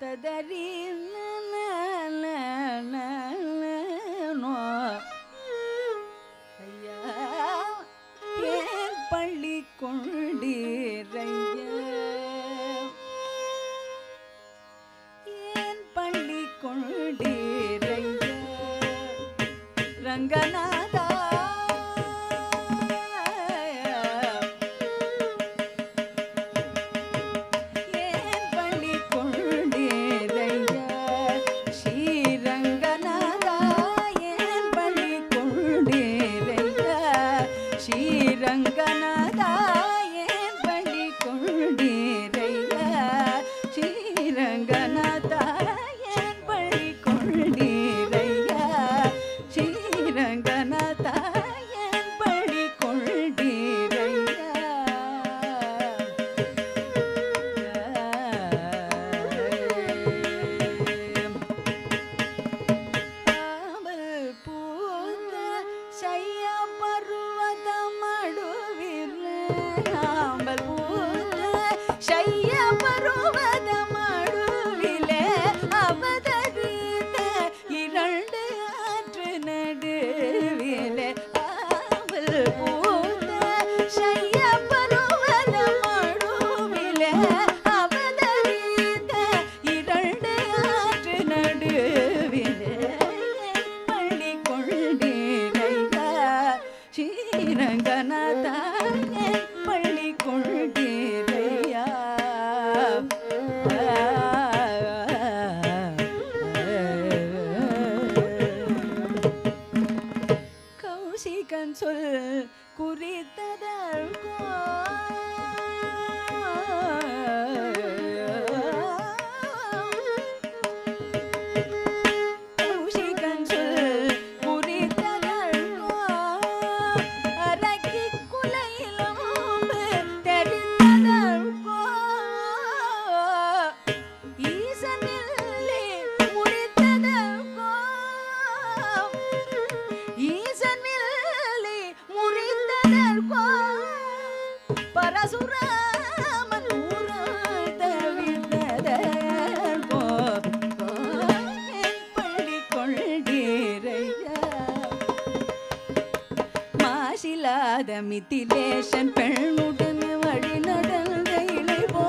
ததறி ஐயா ஏன் பள்ளி கொண்டீரைய ஏன் பள்ளி கொண்டீரைய ரங்கநாதா சொல் குறித்ததற்கோ கௌஷிகன் சொல் குறித்ததற்கோ அரக்கி குலையிலும் தெரிந்ததற்கோ ஈசனில்லே முறித்ததற்கோ பரசுராமன் ஊரதவிததற்கோ பள்ளி கொண்டீரையா மாசிலாத மிதிலேசன் பெண்ணுடன் வழி நடந்த இளைவோ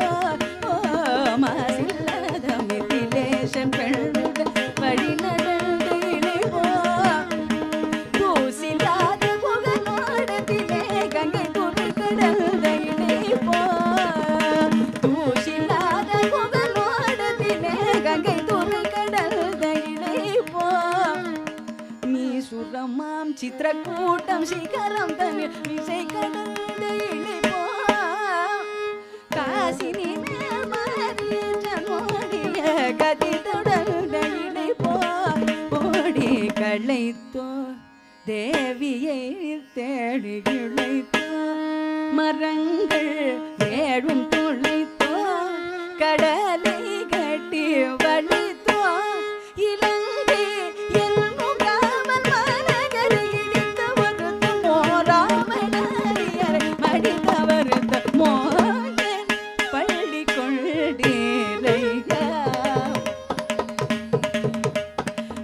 மாசிலாத மிதிலேசன் பெண்ணுடன் வழி நடந்த இளைவோ தூசிலாத புகழோடத்திலே கங்கை சுரமாம் சித்திரக்கூட்டம் சிகரம் தனில் விசை கடந்த இழிப்போ காசினி மேல்மோடிய கதி தொடர்ந்த இழிப்போ ஓடி களைத்தோ தேவியை தேடி இழைத்தோ மரங்கள் ஏழும் துளைத்தோ கடலை கட்டி வழித்தோ இலங்கை பள்ளி கொண்டீரையா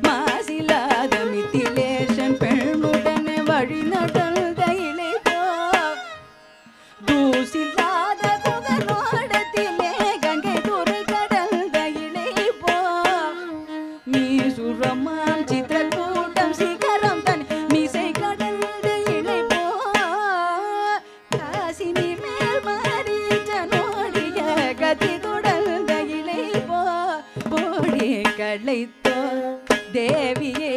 மாசிலாத மிதிலேசன் பெண்ணுடனே வழி நடந்த இளைப்போ தூசில்லாத புகழோடத்திலே கங்கை துறை கடந்த இளைப்போ மீசுரமாம் சித்திரக்கூட்டம் சிகரம் தன் மிசை கடந்த இளைப்போ காசினி கதி தொடர்ந்த இளைப்போ ஓடி களைத்தோ தேவியை